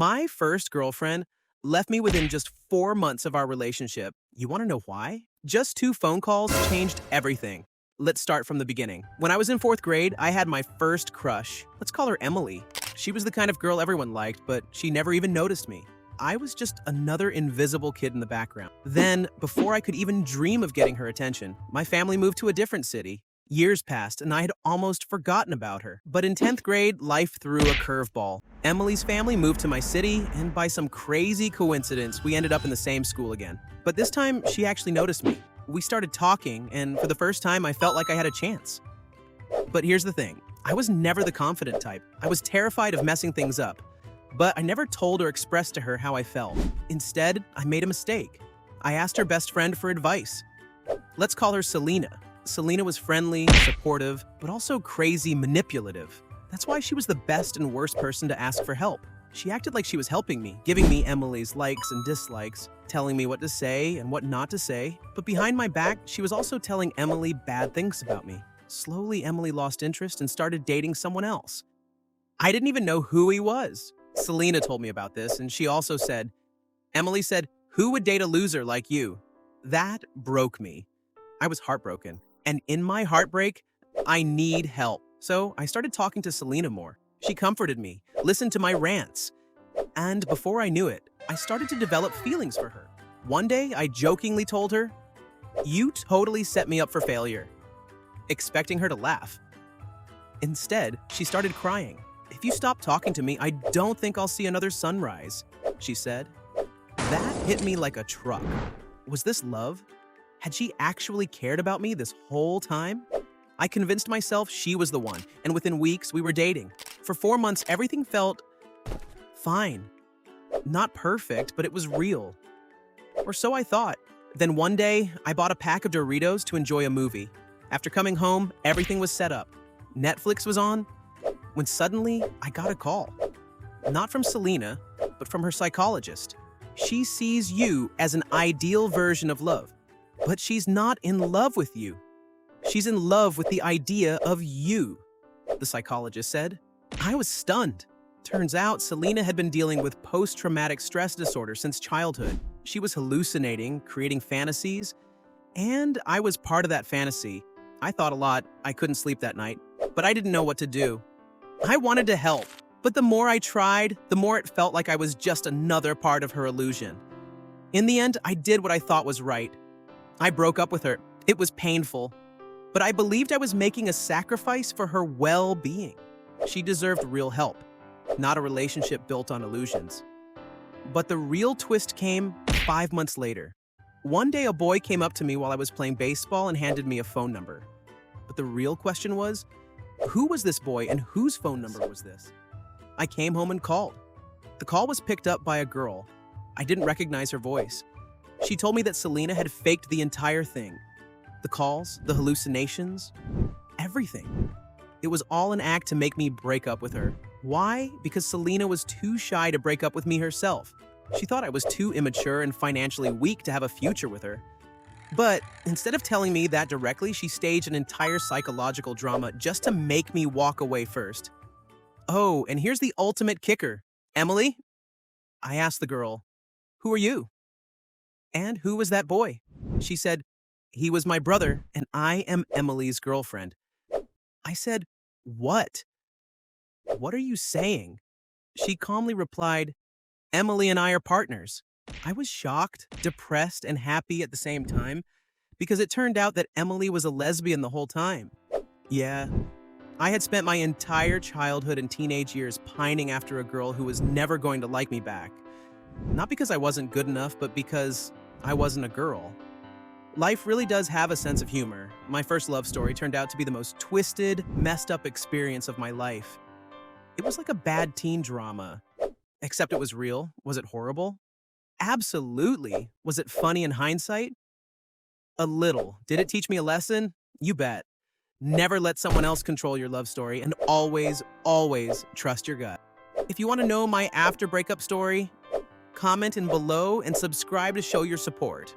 My first girlfriend left me within just 4 months of our relationship. You want to know why? Just two phone calls changed everything. Let's start from the beginning. When I was in fourth grade, I had my first crush. Let's call her Emily. She was the kind of girl everyone liked, but she never even noticed me. I was just another invisible kid in the background. Then, before I could even dream of getting her attention, my family moved to a different city. Years passed, and I had almost forgotten about her. But in 10th grade, life threw a curveball. Emily's family moved to my city, and by some crazy coincidence, we ended up in the same school again. But this time, she actually noticed me. We started talking, and for the first time, I felt like I had a chance. But here's the thing. I was never the confident type. I was terrified of messing things up. But I never told or expressed to her how I felt. Instead, I made a mistake. I asked her best friend for advice. Let's call her Selena. Selena was friendly, supportive, but also crazy manipulative. That's why she was the best and worst person to ask for help. She acted like she was helping me, giving me Emily's likes and dislikes, telling me what to say and what not to say. But behind my back, she was also telling Emily bad things about me. Slowly, Emily lost interest and started dating someone else. I didn't even know who he was. Selena told me about this, and she also said, Emily said, "Who would date a loser like you?" That broke me. I was heartbroken. And in my heartbreak, I need help. So I started talking to Selena more. She comforted me, listened to my rants. And before I knew it, I started to develop feelings for her. One day, I jokingly told her, "You totally set me up for failure," expecting her to laugh. Instead, she started crying. "If you stop talking to me, I don't think I'll see another sunrise," she said. That hit me like a truck. Was this love? Had she actually cared about me this whole time? I convinced myself she was the one, and within weeks, we were dating. For 4 months, everything felt fine. Not perfect, but it was real. Or so I thought. Then one day, I bought a pack of Doritos to enjoy a movie. After coming home, everything was set up. Netflix was on, when suddenly, I got a call. Not from Selena, but from her psychologist. She sees you as an ideal version of love. But she's not in love with you. She's in love with the idea of you, the psychologist said. I was stunned. Turns out Selena had been dealing with post-traumatic stress disorder since childhood. She was hallucinating, creating fantasies, and I was part of that fantasy. I thought a lot. I couldn't sleep that night, but I didn't know what to do. I wanted to help, but the more I tried, the more it felt like I was just another part of her illusion. In the end, I did what I thought was right. I broke up with her. It was painful, but I believed I was making a sacrifice for her well-being. She deserved real help, not a relationship built on illusions. But the real twist came 5 months later. One day, a boy came up to me while I was playing baseball and handed me a phone number. But the real question was, who was this boy and whose phone number was this? I came home and called. The call was picked up by a girl. I didn't recognize her voice. She told me that Selena had faked the entire thing. The calls, the hallucinations, everything. It was all an act to make me break up with her. Why? Because Selena was too shy to break up with me herself. She thought I was too immature and financially weak to have a future with her. But instead of telling me that directly, she staged an entire psychological drama just to make me walk away first. Oh, and here's the ultimate kicker. Emily? I asked the girl, "Who are you?" "And who was that boy?" She said, "He was my brother, and I am Emily's girlfriend." I said, "What? What are you saying?" She calmly replied, "Emily and I are partners." I was shocked, depressed, and happy at the same time because it turned out that Emily was a lesbian the whole time. Yeah, I had spent my entire childhood and teenage years pining after a girl who was never going to like me back. Not because I wasn't good enough, but because I wasn't a girl. Life really does have a sense of humor. My first love story turned out to be the most twisted, messed up experience of my life. It was like a bad teen drama. Except it was real. Was it horrible? Absolutely. Was it funny in hindsight? A little. Did it teach me a lesson? You bet. Never let someone else control your love story, and always, always trust your gut. If you want to know my after breakup story, comment in below and subscribe to show your support.